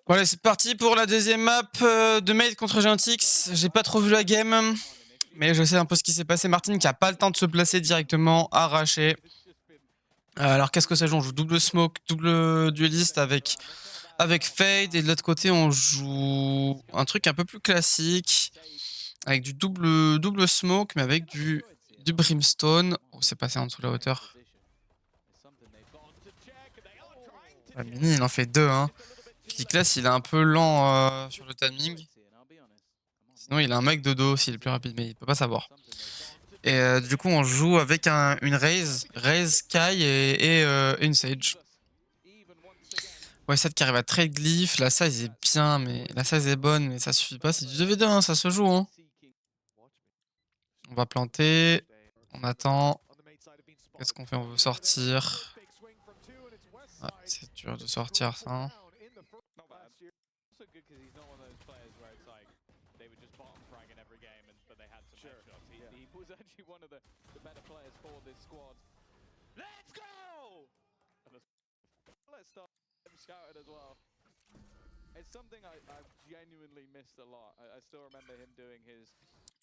Voilà, c'est parti pour la deuxième map de Mate contre Géantix. J'ai pas trop vu la game, mais je sais un peu ce qui s'est passé. Martin qui a pas le temps de se placer directement, arraché. Alors qu'est-ce que ça joue? On joue double smoke, double dueliste avec Fade, et de l'autre côté on joue un truc un peu plus classique avec du double smoke, mais avec du brimstone. Oh, c'est passé en dessous de la hauteur. Ah, Mini il en fait deux, hein. Kickless il est un peu lent sur le timing. Sinon il a un mec de dos s'il est plus rapide, mais il peut pas savoir. Et du coup on joue avec une Raze, Kai et une Sage. Ouais, ça qui arrive à trade glyph, la size est bien, mais la size est bonne, mais ça suffit pas, c'est du 2v2, hein, ça se joue. Hein. On va planter, on attend. Qu'est-ce qu'on fait? On veut sortir. Ouais, c'est dur de sortir ça. Hein.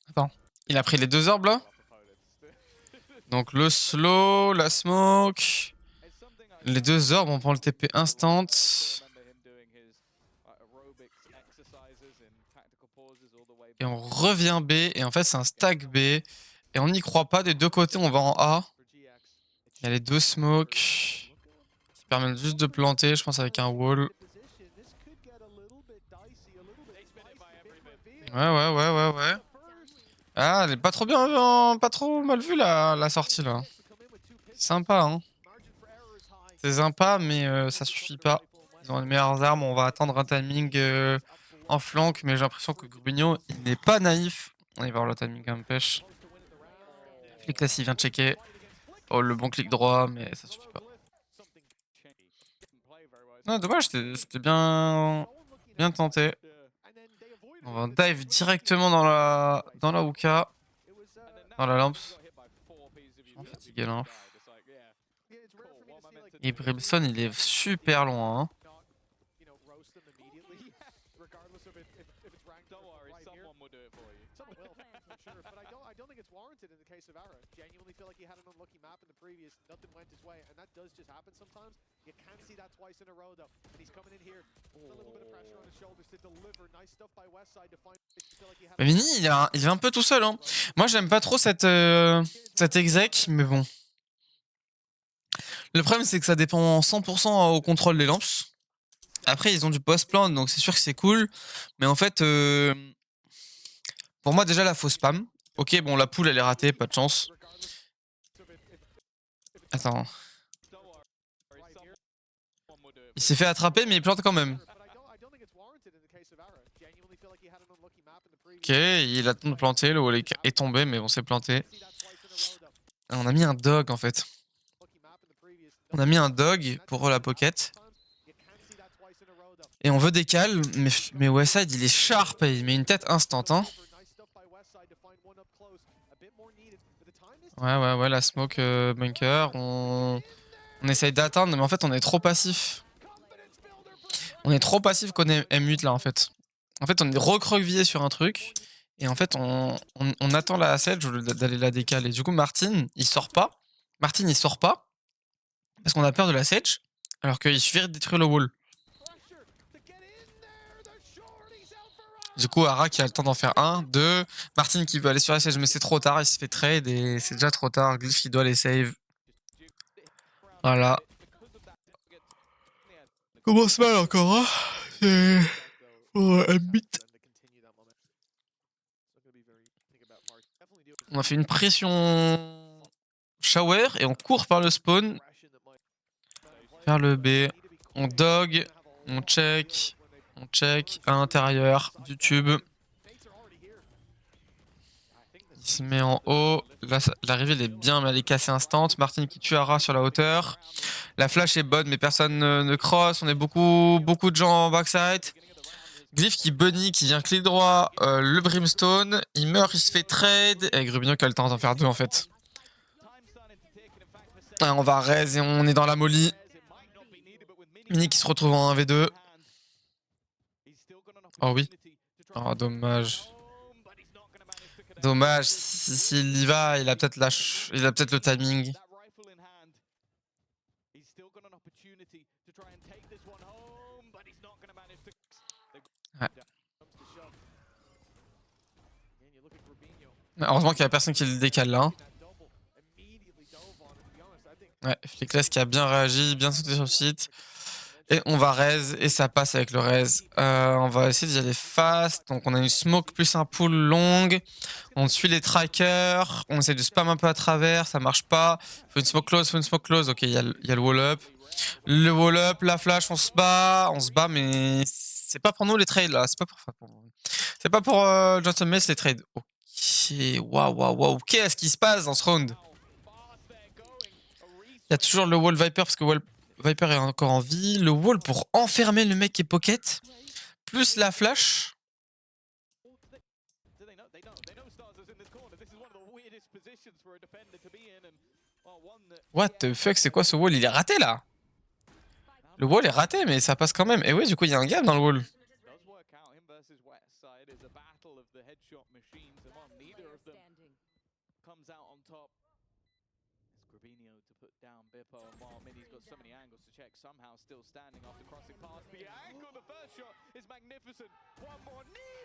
Attends, il a pris les deux orbes là. Donc le slow, la smoke. Les deux orbes, on prend le TP instant. Et on revient B, et en fait c'est un stack B. Et on n'y croit pas, des deux côtés on va en A. Il y a les deux smokes qui permettent juste de planter, je pense, avec un wall. Ouais. Ah, elle est pas trop bien, pas trop mal vue la sortie là. Sympa, hein. C'est sympa, mais ça suffit pas. Ils ont les meilleures armes, on va attendre un timing en flanc, mais j'ai l'impression que Grubigno, il n'est pas naïf. Il va avoir le timing comme pêche. Flick là, s'il vient checker. Oh, le bon clic droit, mais ça suffit pas. Non, dommage, c'était bien tenté. On va dive directement dans la hookah. Dans la lampe. Je suis fatigué là. Et Brimstone, il est super loin. Hein. Mais Mini, il est un peu tout seul. Hein. Moi, j'aime pas trop cette exec, mais bon. Le problème, c'est que ça dépend 100% au contrôle des lampes. Après, ils ont du post-plant, donc c'est sûr que c'est cool. Mais en fait, pour moi, déjà, la fausse spam. Ok, bon, la poule, elle est ratée, pas de chance. Attends. Il s'est fait attraper, mais il plante quand même. Ok, il attend de planter, le wall est tombé, mais bon, c'est planté. On a mis un dog, en fait. On a mis un dog pour la pocket. Et on veut décal, mais Westside, il est sharp, et il met une tête instant. Hein. Ouais, la smoke bunker. On essaye d'attendre, mais en fait, on est trop passif. On est trop passif qu'on est M8 là, en fait. En fait, on est recroquevillé sur un truc. Et en fait, on attend la Sage d'aller la décaler. Du coup, Martin, il sort pas. Parce qu'on a peur de la Sage. Alors qu'il suffirait de détruire le wall. Du coup, Ara qui a le temps d'en faire un, deux. Martin qui veut aller sur la Sage, mais c'est trop tard. Il se fait trade et c'est déjà trop tard. Glyph qui doit les save. Voilà. Commence mal encore, hein. C'est... M8. On a fait une pression shower et on court par le spawn vers le B. On dog, on check à l'intérieur du tube. Il se met en haut. Là, l'arrivée elle est bien, mais elle est cassée instant. Martin qui tue Ara sur la hauteur. La flash est bonne, mais personne ne cross. On est beaucoup de gens en backside. Glyph qui bunny, qui vient clic droit, le brimstone. Il meurt, il se fait trade. Et Grubigno qui a le temps d'en faire deux en fait. Ah, on va raise et on est dans la molly. Mini qui se retrouve en 1v2. Oh oui. Oh, dommage. Dommage. S'il y va, il a peut-être il a peut-être le timing. Ouais. Heureusement qu'il y a personne qui le décale là. Hein. Ouais, Flickless qui a bien réagi, bien sauté sur le site. Et on va raise, et ça passe avec le raise. On va essayer d'y aller fast. Donc on a une smoke plus un pull long. On suit les trackers. On essaie de spam un peu à travers, ça marche pas. Faut une smoke close, faut une smoke close. Ok, il y a le wall up. Le wall up, la flash, on se bat, mais c'est pas pour nous les trades là. C'est pas pour Johnson Mess les trades. Ok, waouh, waouh, waouh. Qu'est-ce qui se passe dans ce round? Il y a toujours le wall Viper parce que Viper est encore en vie. Le wall pour enfermer le mec qui est pocket. Plus la flash. What the fuck, c'est quoi ce wall? Il est raté là. Le wall est raté, mais ça passe quand même. Et oui, du coup, il y a un gap dans le wall.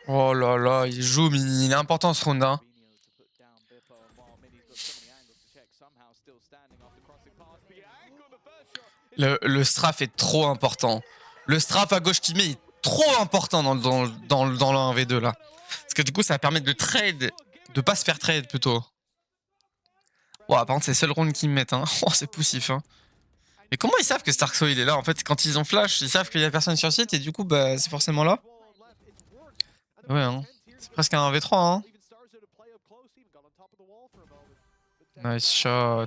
Oh là là, il joue, mais il est important ce round. Hein. Le strafe est trop important. Le strafe à gauche qui met est trop important dans le 1v2 là. Parce que du coup, ça va permettre de trade, de pas se faire trade plutôt. Wow, par contre, c'est le seul round qu'ils me mettent. Hein. Oh, c'est poussif. Hein. Mais comment ils savent que Starkso il est là? En fait, quand ils ont flash, ils savent qu'il y a personne sur site et du coup, bah, c'est forcément là. Ouais, hein. C'est presque un 1v3. Hein. Nice shot.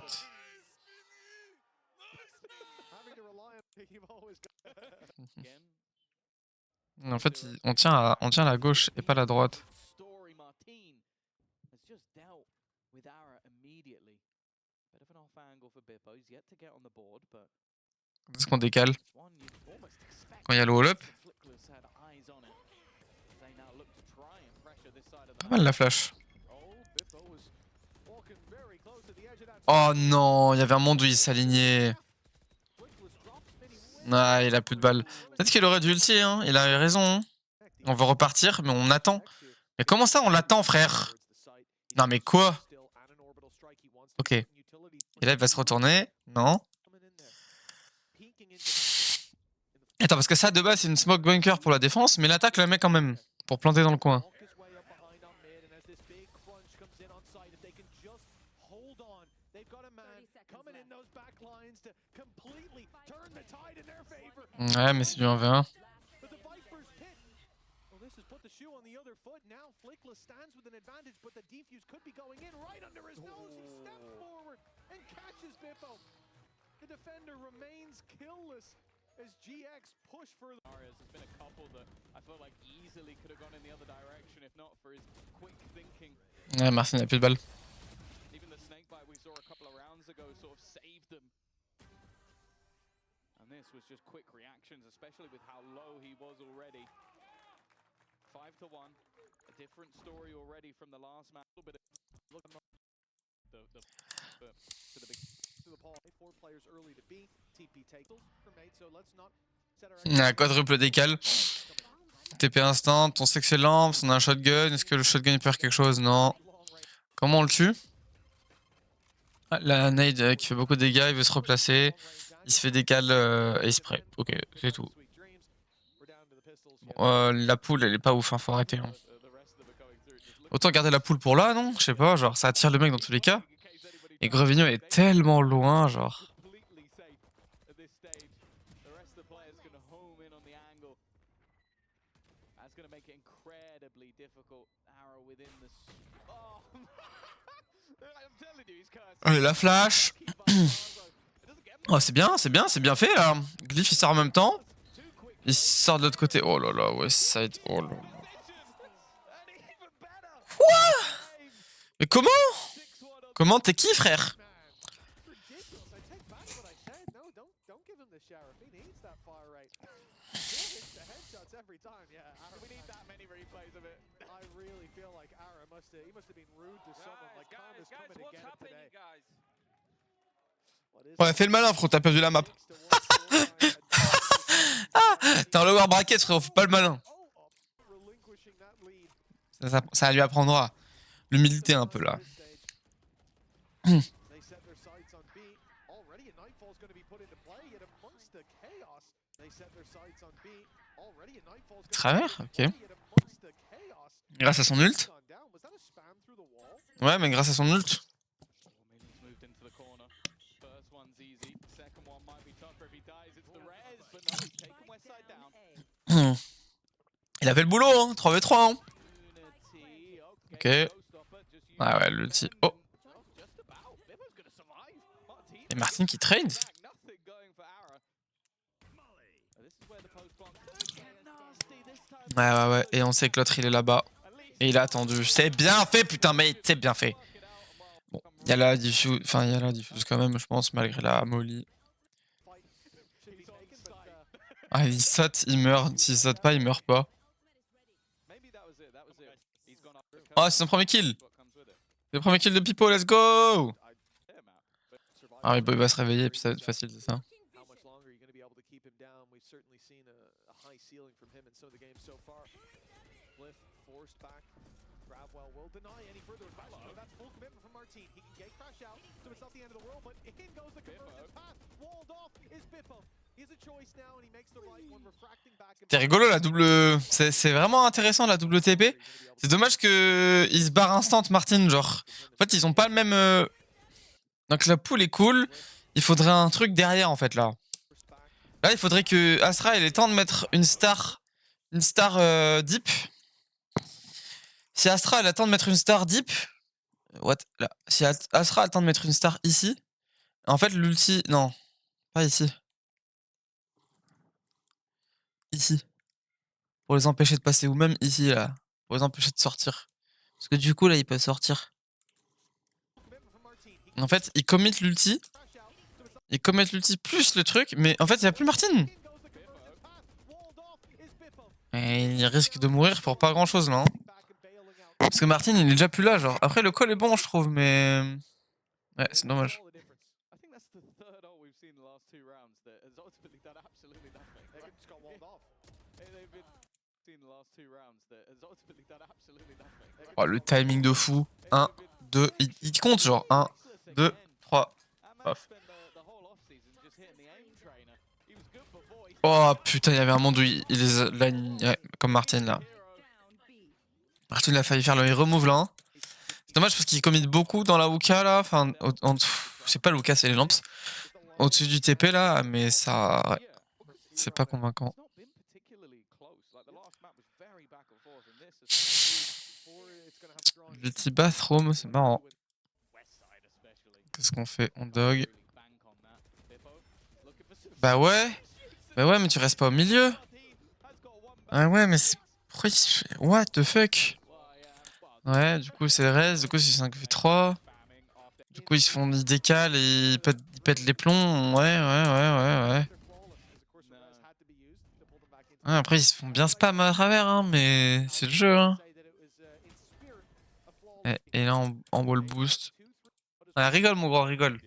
En fait, on tient à la gauche et pas à la droite. Est-ce qu'on décale? Quand il y a le wall-up? Pas mal la flash. Oh non, il y avait un monde où il s'alignait. Ah, il a plus de balles. Peut-être qu'il aurait dû ulti, hein. Il a raison. Hein. On va repartir, mais on attend. Mais comment ça, on l'attend, frère? Non, mais quoi? Ok. Et là, il va se retourner. Non. Attends, parce que ça, de base, c'est une smoke bunker pour la défense, mais l'attaque la met quand même. Pour planter dans le coin. Ouais, mais c'est du 1v1. As GX push for the There's been a couple that I felt like easily could have gone in the other direction if not for his quick thinking. Ouais, Marcin n'a plus de balles. Even the snake bite we saw a couple of rounds ago sort of saved them. And this was just quick reactions, especially with how low he was already. 5-1, a different story already from the last match. A little bit of look to the big Quadruple décale. TP instant, on sait que c'est lent, on a un shotgun. Est-ce que le shotgun il peut faire quelque chose? Non. Comment on le tue? Ah, la nade qui fait beaucoup de dégâts, il veut se replacer. Il se fait décale et il spray. Ok, c'est tout. Bon, la poule elle est pas ouf, hein, faut arrêter. Hein. Autant garder la poule pour là, non? Je sais pas, genre ça attire le mec dans tous les cas. Et Grevigno est tellement loin, genre. La flash. Oh, c'est bien fait là. Glyph il sort en même temps. Il sort de l'autre côté. Oh là là, Westside. Oh là là. Quoi? Mais comment? Comment t'es qui, frère? We need that many replays of it. I really feel like Ara must have been rude to someone. Like Karma's coming to what's get him happening, today. guys? Ouais, fais le malin, frérot, t'as perdu la map. T'es en lower bracket, frérot, fais pas le malin. Ça lui apprendra. L'humilité un peu là. Travers, ok. Grâce à son ult. Ouais, mais grâce à son ult. Il a fait le boulot, hein, 3v3. Hein. Ok. Ah ouais, l'ulti. Oh. Et Martin qui trade. Ouais. Et on sait que l'autre il est là-bas. Et il a attendu. C'est bien fait, putain, mate. C'est bien fait. Bon, il y a la diffuse. Enfin, il y a la diffuse quand même, je pense, malgré la molly. Ah, il saute, il meurt. S'il saute pas, il meurt pas. Oh, c'est son premier kill. C'est le premier kill de Pipo, let's go. Ah oui, il va se réveiller et puis ça va être facile, c'est ça. C'est rigolo la double. C'est vraiment intéressant la double TP. C'est dommage que ils se barrent instant Martin, genre. En fait, ils ont pas le même. Donc la pool est cool. Il faudrait un truc derrière en fait là. Là, il faudrait que Astra ait le temps de mettre une star deep. Si Astra a le temps de mettre une star deep. What? Là. Si Astra a le temps de mettre une star ici. En fait, l'ulti. Non. Pas ici. Ici. Pour les empêcher de passer. Ou même ici, là. Pour les empêcher de sortir. Parce que du coup, là, ils peuvent sortir. En fait, ils commettent l'ulti. Ils commettent l'ulti plus le truc. Mais en fait, il n'y a plus Martin. Et il risque de mourir pour pas grand chose, là. Hein. Parce que Martin, il est déjà plus là, genre. Après, le call est bon, je trouve, mais... Ouais, c'est dommage. Oh, le timing de fou. 1, 2, il compte genre 1, 2, 3. Paf. Oh putain, il y avait un monde où il les ouais, comme Martin là. Martin il a failli faire le remove là. Hein. C'est dommage parce qu'il commit beaucoup dans la Wuka là. Enfin, c'est pas le Wuka, c'est les lamps. Au-dessus du TP là, mais ça. Ouais. C'est pas convaincant. L'ulti bathroom, c'est marrant. Qu'est-ce qu'on fait? On dog. Bah ouais. Bah ouais, mais tu restes pas au milieu. Ah ouais, mais c'est... Pourquoi il... What the fuck? Ouais, du coup c'est reste, du coup c'est 5v3. Du coup ils décalent et ils pètent les plombs. Ouais. Après ils se font bien spam à travers, hein, mais c'est le jeu. Hein. Et là en wall boost. Ah, rigole mon gros, rigole.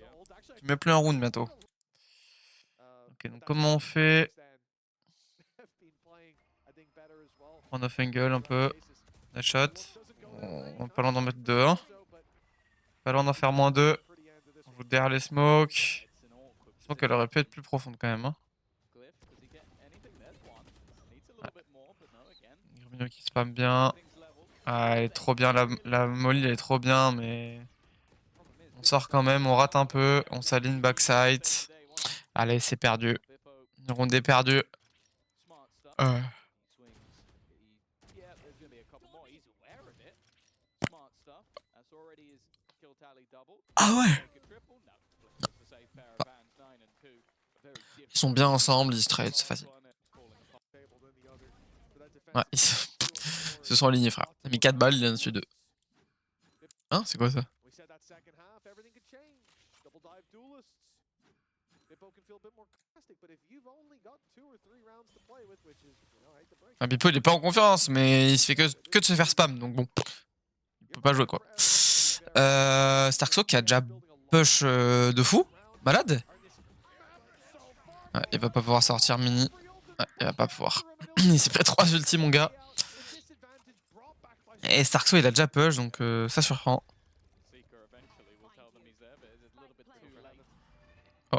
Tu mets plus un round bientôt. Ok, donc comment on fait? On off angle un peu. La shot. On est pas loin d'en mettre 2. Hein. Pas loin d'en faire moins 2. On joue derrière les smokes. Smoke elle aurait pu être plus profonde quand même. Hein. Ouais. Qui spam bien. Ah, elle est trop bien. La molly elle est trop bien, mais. On sort quand même, on rate un peu. On s'aligne backside. Allez, c'est perdu. Une ronde est perdue. Ah ouais. Ils sont bien ensemble, ils se trade, c'est facile. Ouais, ils se sont alignés, frère. Il a mis 4 balles, il y en a dessus 2. Hein, c'est quoi ça? Bipo il est pas en confiance, mais il se fait que de se faire spam, donc bon. Il peut pas jouer quoi. Starkso qui a déjà push de fou. Malade. Ouais, il va pas pouvoir sortir mini. Ouais, il va pas pouvoir. Il s'est pris 3 ultis mon gars. Et Starkso il a déjà push, donc ça surprend. Oh.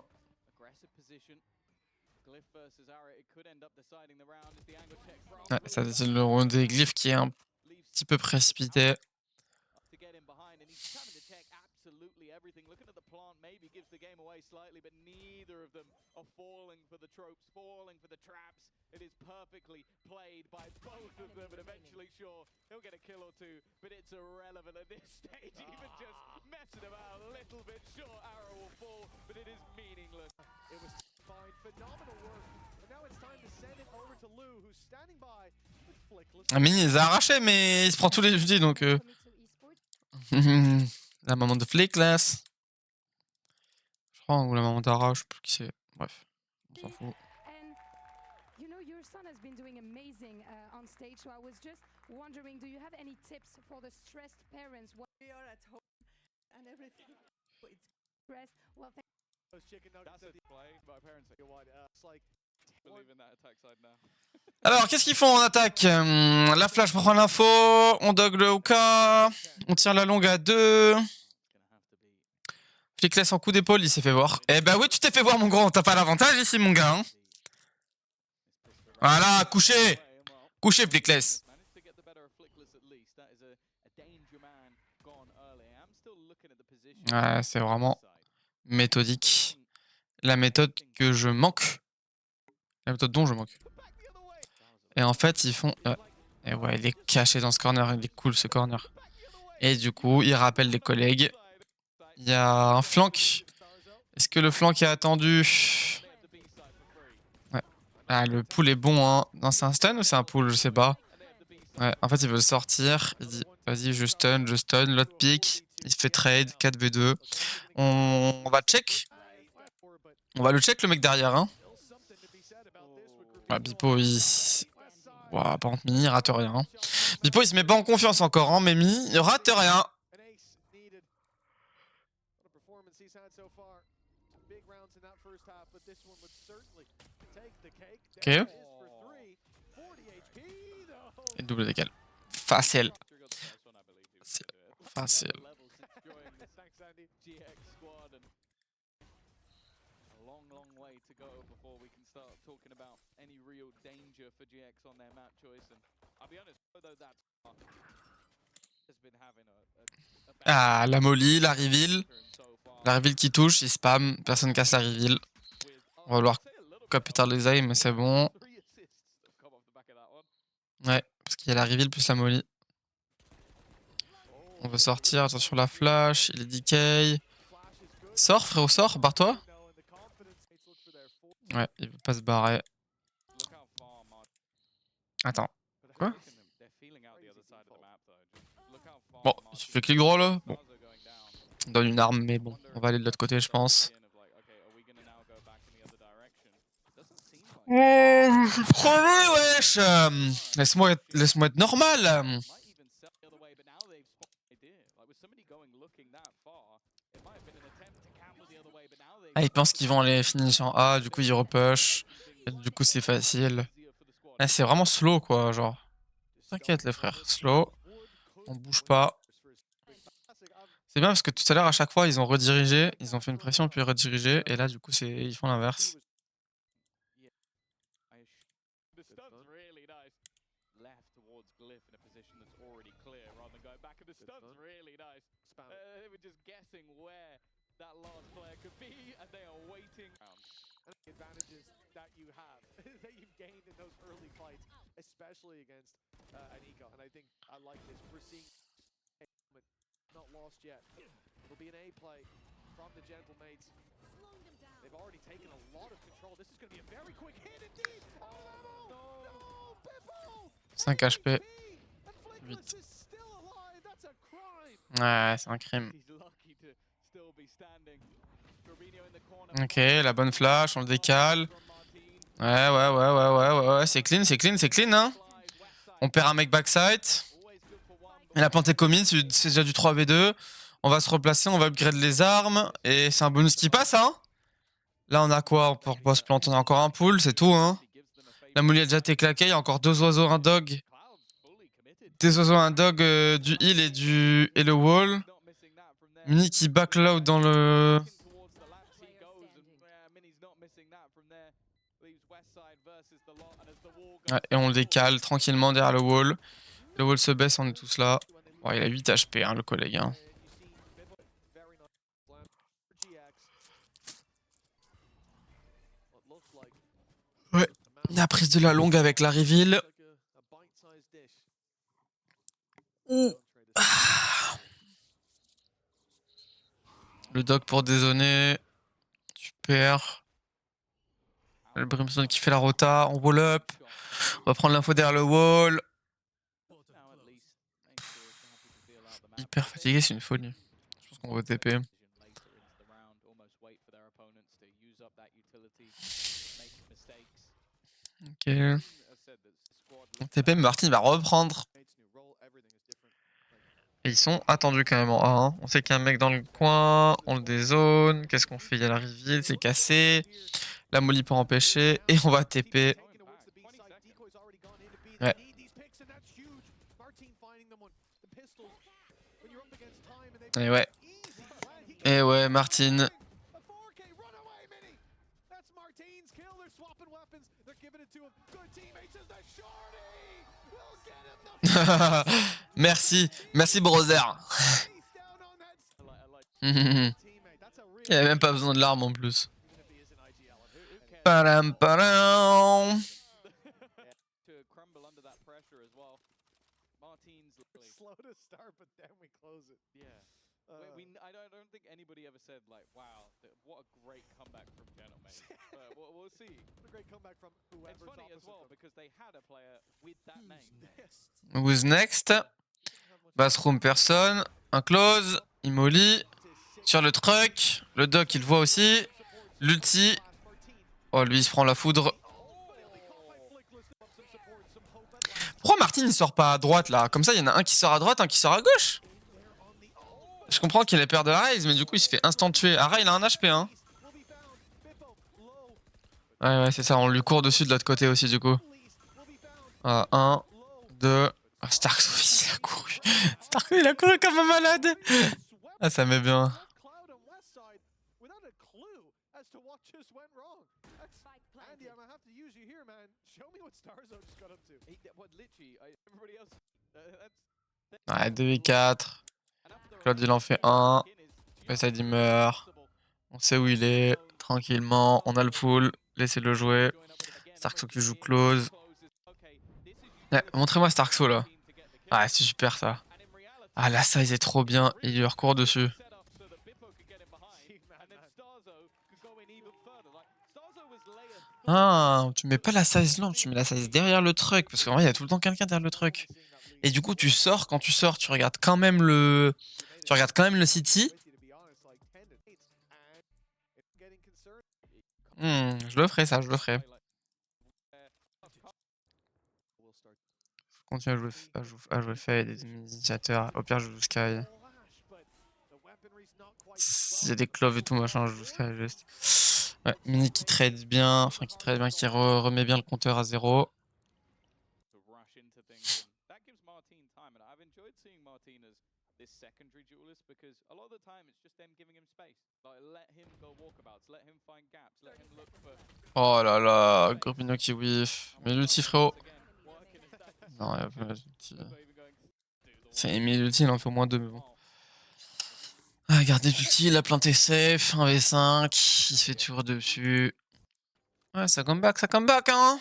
Ouais, ça décide le round des glyphes qui est un petit peu précipité. It is perfectly played by both of them, and eventually, sure, he'll get a kill or two, but it's irrelevant at this stage. Even just messing about a little bit, sure, Arrow will fall, but it is meaningless. It was fine, phenomenal work. But now it's time to send it over to Lou, who's standing by with Flickless. Mini il les a arrachés, mais il se prend tous les ultis, donc la maman de Flickless. Je crois, ou la maman d'Ara, je sais plus qui c'est. Bref, on s'en fout. You know, your son has been doing amazing on stage, so I was just wondering, do you have any tips for the stressed parents? What We are at home and everything. It's stress? Well, thank Those chicken nuggets That's at a the play by parents. you know what, it's like Believe in that attack side now. Alors, qu'est-ce qu'ils font en attaque? La flash prend l'info, on dog le Hoka, on tire la longue à 2. Flickless en coup d'épaule, il s'est fait voir. Eh bah oui, tu t'es fait voir mon grand, t'as pas l'avantage ici mon gars. Hein. Voilà, couché. Couché Flickless. Ouais, c'est vraiment méthodique. La méthode que je manque. La méthode dont je manque. Et en fait, ils font... et ouais, il est caché dans ce corner. Il est cool, ce corner. Et du coup, il rappelle les collègues. Il y a un flank. Est-ce que le flank est attendu? Ouais. Ah, le pool est bon, hein. Non, c'est un stun ou c'est un pool? Je sais pas. Ouais, en fait, il veut sortir. Il dit, vas-y, je stun. L'autre pique. Il fait trade, 4v2. On va check. On va le check, le mec derrière, hein. Ouais, Bipo, il... Ouais, par contre, Mimi, il rate rien. Hein. Bipo, il se met pas en confiance encore, hein, mais Mimi, il rate rien. Ok. Et double décal. Facile. Facile. Ah, la molly, la reveal. La reveal qui touche, il spam, personne casse la reveal. On va vouloir capitaliser, mais c'est bon. Ouais, parce qu'il y a la reveal plus la molly. On veut sortir, attention la flash, il est DK. Sors frérot, sors, barre-toi. Ouais, il veut pas se barrer. Attends. Quoi? Bon, il se fait clic droit là. Bon. On donne une arme, mais bon, on va aller de l'autre côté, je pense. Oh, je suis crevé, wesh! Laisse-moi être normal! Ah, ils pensent qu'ils vont aller finish en A, du coup ils repush. Du coup c'est facile. Là c'est vraiment slow quoi, genre. T'inquiète les frères, slow. On bouge pas. C'est bien parce que tout à l'heure à chaque fois ils ont redirigé, ils ont fait une pression puis redirigé, et là du coup ils font l'inverse. advantages that you have, that you've gained in those early fights, especially against Anika. And I think I like this. We're seeing not lost yet. It'll be an A play from the Gentle Mates. They've already taken a lot of control. This is going to be a very quick hit indeed. Oh no! No! Pippo! 5 HP. 8. Ouais, c'est un crime. Ok, la bonne flash, on le décale. Ouais, c'est clean, hein. On perd un mec backside. Il a planté commit, c'est déjà du 3v2. On va se replacer, on va upgrade les armes. Et c'est un bonus qui passe, hein. Là, on a quoi pour boss plant? On a encore un pool, c'est tout, hein. La moulie a déjà été claquée, il y a encore 2 oiseaux, un dog. Des oiseaux, un dog, du heal et le wall. Mini qui backload dans le... Ouais, et on le décale tranquillement derrière le wall. Le wall se baisse, on est tous là. Ouais, il a 8 HP, hein, le collègue. Hein. Ouais, la prise de la longue avec la reveal. Le dog pour dézoner. Super. Le Brimstone qui fait la rota. On wall up. On va prendre l'info derrière le wall. Hyper fatigué, c'est une folie. Je pense qu'on va TP. Ok. TP, Martin va reprendre. Et ils sont attendus quand même en A. Hein. On sait qu'il y a un mec dans le coin. On le dézone. Qu'est-ce qu'on fait? Il y a la reveal, c'est cassé. La molly pour empêcher. Et on va TP. Ouais. Et ouais. Et ouais, Martin. Merci. Merci, brother. Il n'y avait même pas besoin de l'arme en plus. Padam, padam. Slow to start, but then we close it. I don't think anybody ever said like, "Wow, what a great comeback from Gentleman." We'll see. What a great comeback from whoever's It's funny as well opposite them. because they had a player with that name. Who's next? Bathroom, personne. Un close. Immoli. Sur le truck. Le doc, il voit aussi. L'ulti. Oh, lui, il se prend la foudre. Pourquoi Martin ne sort pas à droite là? Comme ça, il y en a un qui sort à droite, un qui sort à gauche. Je comprends qu'il est peur de la raise, mais du coup, il se fait instant tuer. Ara, il a un HP, hein. Ouais, c'est ça. On lui court dessus de l'autre côté aussi, du coup. Ah, 1, 2. Ah, Stark, il a couru. Stark, il a couru comme un malade. Ah, ça met bien. Ouais, 2v4. Claude, il en fait un. Bayside, il meurt. On sait où il est. Tranquillement. On a le pool. Laissez-le jouer. Starkso qui joue close. Ouais, montrez-moi Starkso là. Ah, c'est super ça. Ah, la size est trop bien. Il lui recourt dessus. Ah, tu mets pas la size là, tu mets la size derrière le truck. Parce qu'en vrai, il y a tout le temps quelqu'un derrière le truck. Et du coup, tu sors. Quand tu sors, tu regardes quand même le. Tu regardes quand même le city. Je le ferai ça, je le ferai. Je continue à jouer Fade et des initiateurs. Au pire, je joue Sky. S'il y a des cloves et tout machin, je joue Sky juste. Ouais, Mini qui trade bien, qui remet bien le compteur à 0. Oh là là, Gorbino qui whiff. Mais l'ulti, frérot. Non, il y a pas l'ulti. C'est mais l'ulti, il en fait au moins 2, mais bon. Ah, regardez l'ulti, il a planté safe, 1v5, il se fait toujours dessus. Ouais, ça come back, hein.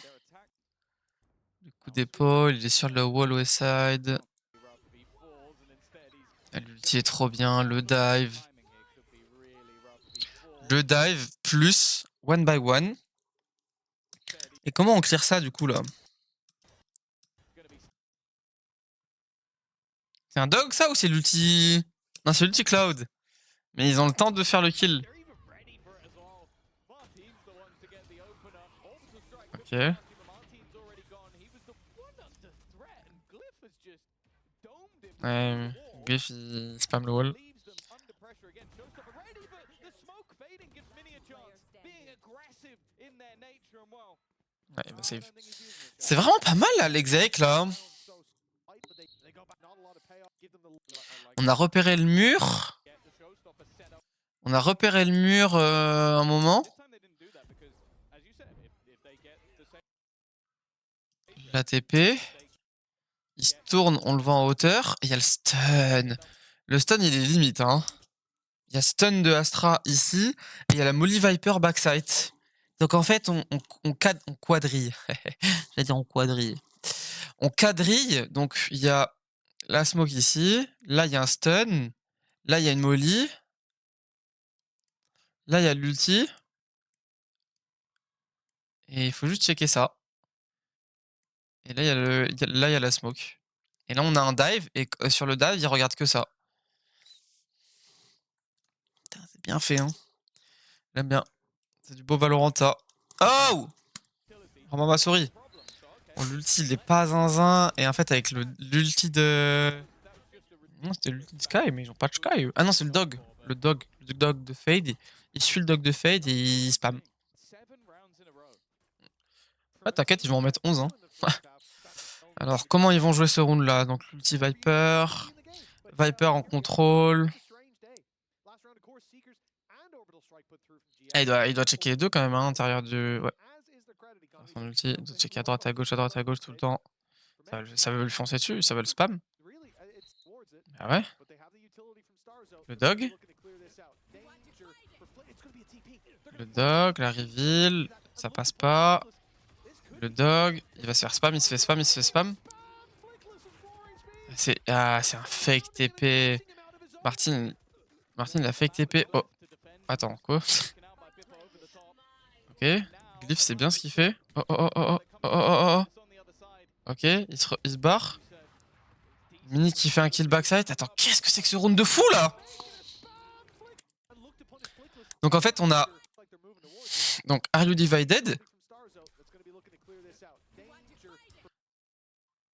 Le coup d'épaule, il est sur le wall west side. L'ulti est trop bien, le dive. Le dive plus 1 by 1. Et comment on clear ça du coup là? C'est un dog ça ou c'est l'ulti? Non, c'est l'ulti Cloud. Mais ils ont le temps de faire le kill. Ok. Martin's already gone. He was the one under threat, and Glyph has just domed him Ouais, with the wall. Glyph il spam le wall. Leaves them under pressure again. Showstopper ready, but the smoke fading gives Mini a chance. Being aggressive in their nature and well. Ouais, il va I save. don't think he's using it. C'est vraiment pas mal là, l'exec là. They go back. Not a lot of payoff. Give them the On a repéré le mur. Get the Showstopper set up. On a repéré le mur un moment. This time they didn't do that because, as you said, if they get the same. L'ATP. Il se tourne, on le voit en hauteur. Et il y a le stun. Le stun, il est limite. Hein. Il y a stun de Astra ici. Et il y a la Molly Viper backside. Donc en fait, on quadrille. J'allais dire on quadrille. On quadrille. Donc il y a la smoke ici. Là, il y a un stun. Là, il y a une Molly. Là, il y a l'ulti. Et il faut juste checker ça. Et là, il y a la smoke. Et là, on a un dive. Et sur le dive, il regarde que ça. Putain, c'est bien fait, hein. J'aime bien. C'est du beau Valoranta. Oh! Vraiment ma souris. Bon, l'ulti, il est pas zinzin. Et en fait, avec l'ulti de... Non, c'était l'ulti de Sky, mais ils ont pas de Sky. Ah non, c'est le dog. Le dog de Fade. Il suit le dog de Fade et il spam. Ah, t'inquiète, ils vont en mettre 11. Hein. Alors, comment ils vont jouer ce round là? Donc, l'ulti Viper. Viper en contrôle. Ah, il doit checker les deux quand même, hein, à l'intérieur du... Ouais. Son ulti, il doit checker à droite, à gauche tout le temps. Ça veut le foncer dessus, ça veut le spam. Ah ouais. Le dog. Le dog, la reveal. Ça passe pas. Le dog, il va se faire spam, il se fait spam. C'est un fake TP. Martin, il a fake TP. Oh. Attends, quoi? Ok. Glyph, c'est bien ce qu'il fait. Oh. Ok, il se barre. Mini qui fait un kill backside. Attends, qu'est-ce que c'est que ce round de fou là? Donc en fait, on a... Donc, Are You Divided?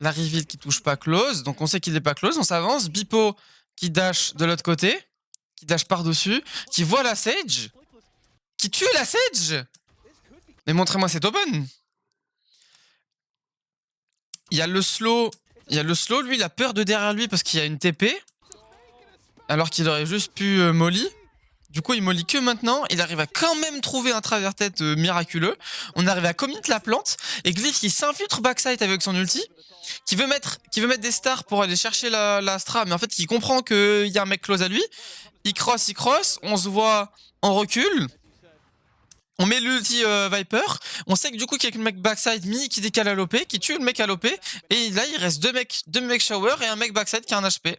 La reveal qui touche pas close. Donc on sait qu'il est pas close. On s'avance. Bipo qui dash de l'autre côté. Qui dash par-dessus. Qui voit la Sage. Qui tue la Sage. Mais montrez-moi cet open. Il y a le slow. Lui, il a peur de derrière lui parce qu'il y a une TP. Alors qu'il aurait juste pu molly. Du coup, il molly que maintenant. Il arrive à quand même trouver un travers tête miraculeux. On arrive à commit la plante. Et Glyph qui s'infiltre backside avec son ulti. Qui veut mettre des stars pour aller chercher la Astra. Mais en fait, il comprend qu'il y a un mec close à lui. Il cross. On se voit en recul. On met l'ulti Viper. On sait que du coup, qu'il y a un mec backside Mini qui décale à l'OP, qui tue le mec à l'OP. Et là, il reste deux mecs shower et un mec backside qui a un HP.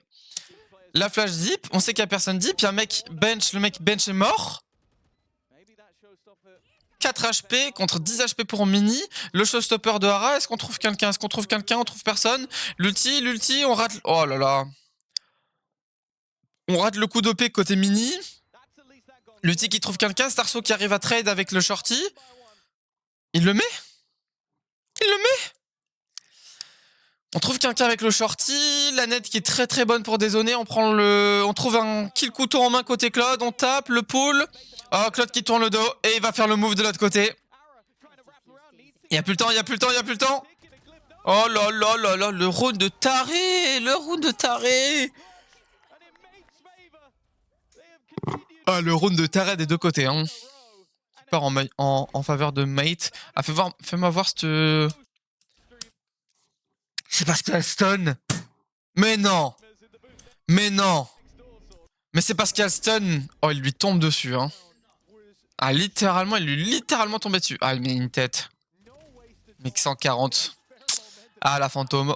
La flash zip, on sait qu'il n'y a personne zip. Il y a un mec bench, le mec bench est mort. 4 HP contre 10 HP pour Mini. Le showstopper de Hara, est-ce qu'on trouve quelqu'un? On trouve personne. L'ulti, on rate... Oh là là. On rate le coup d'OP côté Mini. L'ulti qui trouve quelqu'un, Starso qui arrive à trade avec le shorty. Il le met. On trouve quelqu'un avec le shorty. La net qui est très très bonne pour dézoner. On trouve un kill couteau en main côté Claude. On tape le pull. Oh, Claude qui tourne le dos. Et il va faire le move de l'autre côté. Il n'y a plus le temps. Oh là là. Le round de taré. Ah, le round de taré des deux côtés. Hein. Qui part en faveur de Mate. Ah, fais-moi voir cette... C'est parce qu'il y a le stun. Mais non. Mais c'est parce qu'il y a le stun. Oh, il lui tombe dessus. Hein. Ah, littéralement, il lui littéralement tombé dessus. Ah, il met une tête. Mec 140. Ah, la fantôme.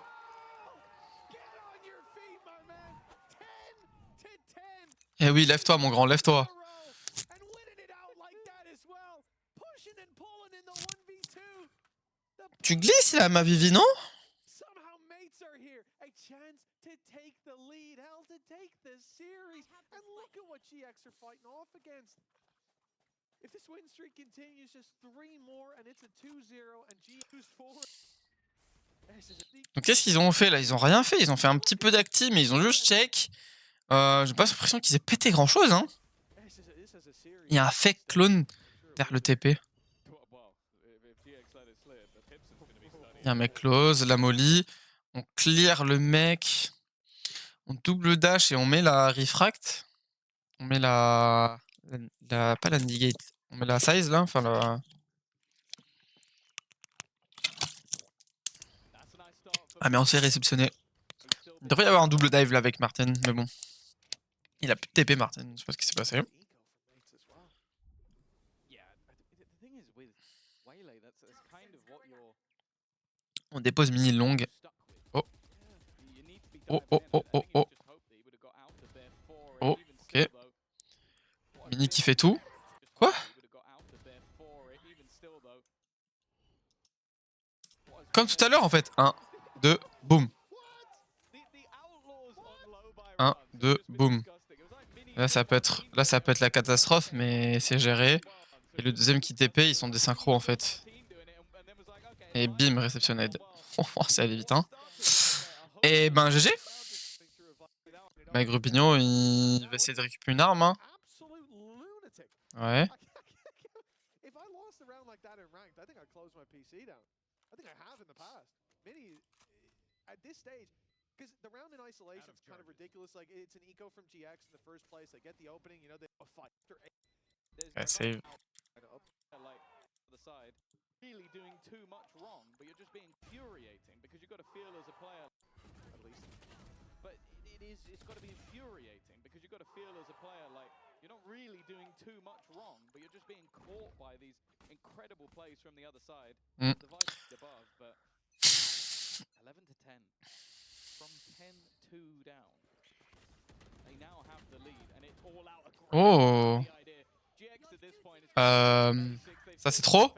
Eh oui, lève-toi, mon grand, lève-toi. Tu glisses là, ma Vivi, non? If this win streak continues, just 3 more and it's a 2-0 and G moves forward. Donc qu'est-ce qu'ils ont fait là? Ils ont rien fait, ils ont fait un petit peu d'acti, mais ils ont juste check. J'ai pas l'impression qu'ils aient pété grand chose, hein. Il y a un fake clone derrière le TP. Il y a un mec close, la molly. On clear le mec. On double dash et on met la refract. On met la pas la negate. On met la size là, enfin la. Ah mais on se fait réceptionner. Il devrait y avoir un double dive là avec Martin, mais bon. Il a plus de TP Martin, je sais pas ce qui s'est passé. On dépose mini longue. Oh. Oh oh oh oh oh. Oh, ok. Mini qui fait tout. Quoi? Comme tout à l'heure en fait. 1, 2, boum. 1, 2, boum. Là ça peut être la catastrophe, mais c'est géré. Et le deuxième qui TP, ils sont des synchros en fait. Et bim, réceptionned. Oh, c'est allé vite, hein. Et ben GG. Bah, Grupigno, il va essayer de récupérer une arme, hein. Ouais. If I lost a round like that in ranked, I think I'd close my PC down. I think I have in the past. Mini, at this stage, because the round in isolation is kind of ridiculous. Like, it's an eco from GX in the first place. They get the opening, you know, they fight. Ouais, save. Really doing too much wrong, but you're just being infuriating because you've got to feel as a player, at least. But it's got to be infuriating because you've got to feel as a player like you're not really doing too much wrong, but you're just being caught by these incredible plays from the other side. The vice is above, but 11 to 10. From 10-2 down. They now have the lead and it's all out. Oh. Ça c'est trop.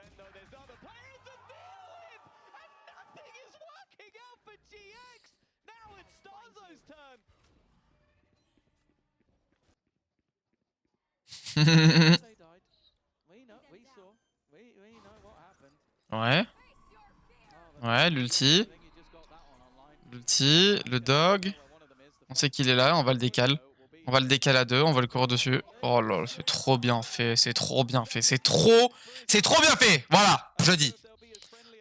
Ouais. Ouais, l'ulti. L'ulti, le dog. On sait qu'il est là, on va le décaler. On va le décaler à 2, on va le courir dessus. Oh là là, c'est trop bien fait, c'est trop bien fait, c'est trop bien fait. Voilà, je dis.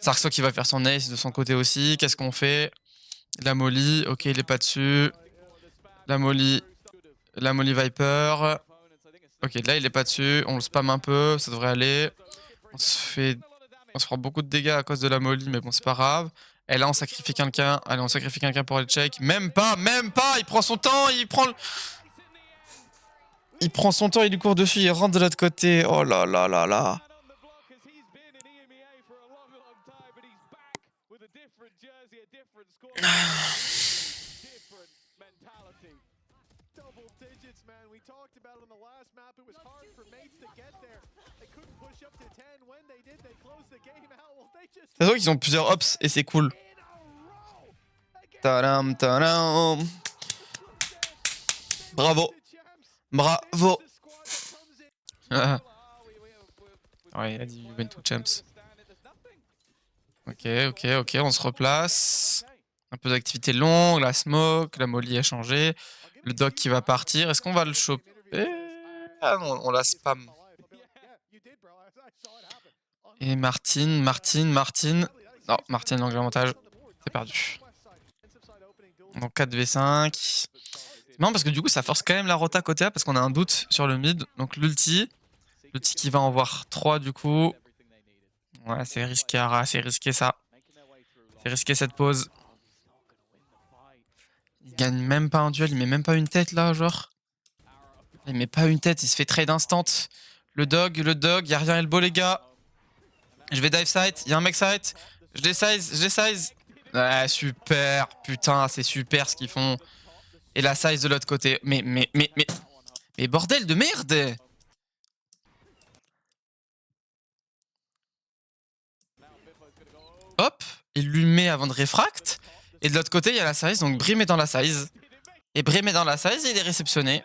Sarkso qui va faire son ace de son côté aussi. Qu'est-ce qu'on fait? La molly, ok, il est pas dessus. La molly Viper. Ok, là il est pas dessus, on le spam un peu, ça devrait aller. On se prend beaucoup de dégâts à cause de la molly, mais bon, c'est pas grave. Et là, on sacrifie quelqu'un. Allez, on sacrifie quelqu'un pour aller check. Même pas. Il prend son temps, il prend son temps, il lui court dessus, il rentre de l'autre côté. Oh là là là là. C'est vrai qu'ils ont plusieurs ops et c'est cool. Tadam, tadam. Bravo. Bravo. Ouais, il a dit win 2 champs. Ok, on se replace. Un peu d'activité longue, la smoke, la molly a changé. Le dog qui va partir. Est-ce qu'on va le choper? Ah non, on la spam. Et Martin. Non, Martin, l'angle avantage. C'est perdu. Donc 4v5. C'est marrant parce que du coup, ça force quand même la rota côté A parce qu'on a un doute sur le mid. Donc l'ulti qui va en voir 3 du coup. Ouais, c'est risqué, Ara, c'est risqué ça. C'est risqué cette pause. Il gagne même pas un duel, il met même pas une tête là, genre. Il met pas une tête, il se fait trade instant. Le dog, y a rien elbow les gars. Je vais dive site, y a un mec site. Je les size. Ouais, super, putain, c'est super ce qu'ils font. Et la size de l'autre côté. Mais bordel de merde! Hop, il lui met avant de refract. Et de l'autre côté, il y a la size, donc Brim est dans la size. Et Brim est dans la size, il est réceptionné.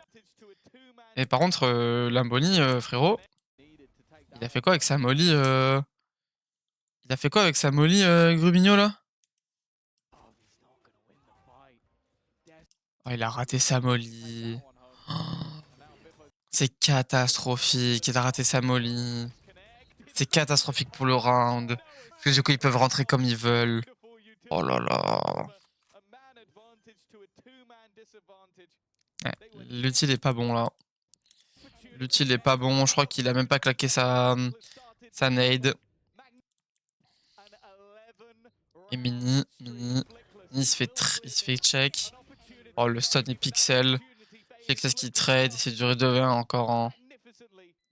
Et par contre, Lamboni, frérot, Il a fait quoi avec sa molly Il a fait quoi avec sa molly, Grubigno, là? Oh, il a raté sa molly. Oh, c'est catastrophique, il a raté sa molly. C'est catastrophique pour le round. Parce que du coup, ils peuvent rentrer comme ils veulent. Oh là là. Ouais, l'utile est pas bon, là. L'utile est pas bon. Je crois qu'il a même pas claqué sa nade. Et Mini, il se fait check. Oh, le stun est pixel. Fixes qui trade. C'est duré 2v1 encore. Hein.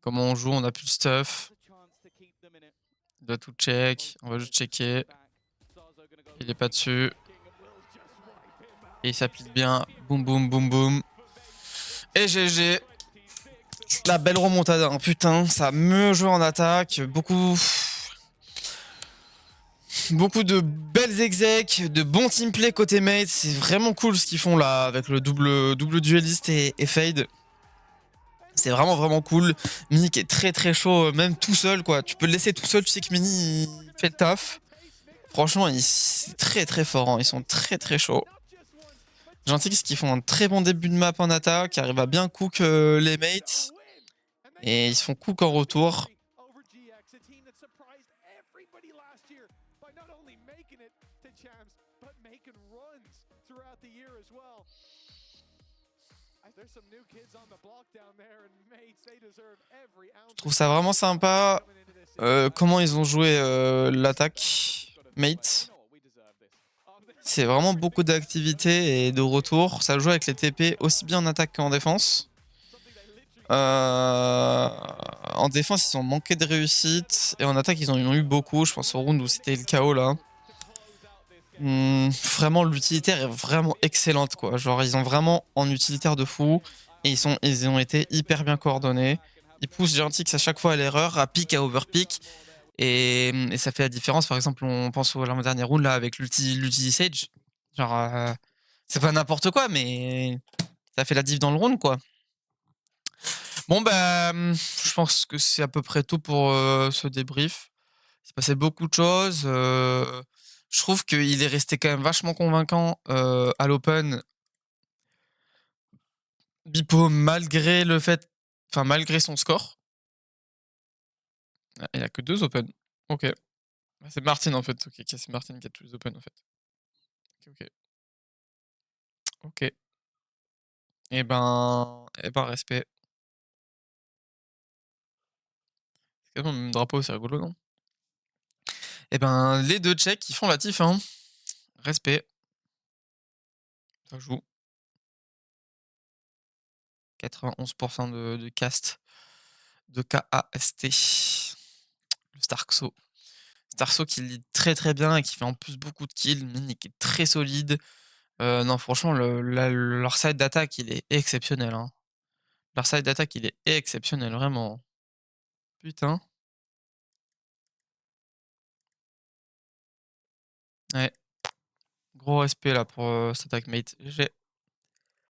Comment on joue? On a plus de stuff. Il doit tout check. On va juste checker. Il est pas dessus. Et il s'applique bien. Boum, boum, boum, boum. Et GG. La belle remontada. Hein. Putain, ça me joue en attaque. Beaucoup de belles execs, de bons teamplay côté mate. C'est vraiment cool ce qu'ils font là avec le double dueliste et Fade. C'est vraiment cool. Mini qui est très chaud, même tout seul quoi. Tu peux le laisser tout seul, tu sais que Mini il fait le taf. Franchement, c'est très fort. Hein. Ils sont très chauds. Gentix qui font un très bon début de map en attaque, qui arrivent à bien cook les mates. Et ils se font cook en retour. Je trouve ça vraiment sympa comment ils ont joué l'attaque mate. C'est vraiment beaucoup d'activité et de retour. Ça joue avec les TP aussi bien en attaque qu'en défense. En défense, ils ont manqué de réussite. Et en attaque, ils en ont eu beaucoup. Je pense au round où c'était le KO là. Vraiment, l'utilitaire est vraiment excellente quoi. Genre, ils ont vraiment en utilitaire de fou. Et ils ont été hyper bien coordonnés. Ils poussent Gentix à chaque fois à l'erreur, à pick, à overpick. Et ça fait la différence. Par exemple, on pense au dernier round là avec l'ulti Sage. Genre, c'est pas n'importe quoi, mais ça fait la diff dans le round quoi. Bon, bah, je pense que c'est à peu près tout pour ce débrief. Il s'est passé beaucoup de choses. Je trouve qu'il est resté quand même vachement convaincant à l'Open. Bipo, malgré le fait. Enfin, malgré son score. Il n'y a que 2 Open. Ok. C'est Martin en fait. Ok, c'est Martin qui a tous les Open en fait. Ok. Et ben, respect. C'est quand même le même drapeau, c'est rigolo, non? Et ben, les 2 Tchèques, ils font la tif, hein. Respect. Ça joue. 91% de cast. De KAST. Le Starkso. Starkso qui lead très bien et qui fait en plus beaucoup de kills. Mini qui est très solide. Non, franchement, leur side d'attaque, il est exceptionnel. Hein. Leur side d'attaque, il est exceptionnel, vraiment. Putain. Ouais. Gros respect là pour cette attaque mate. GG.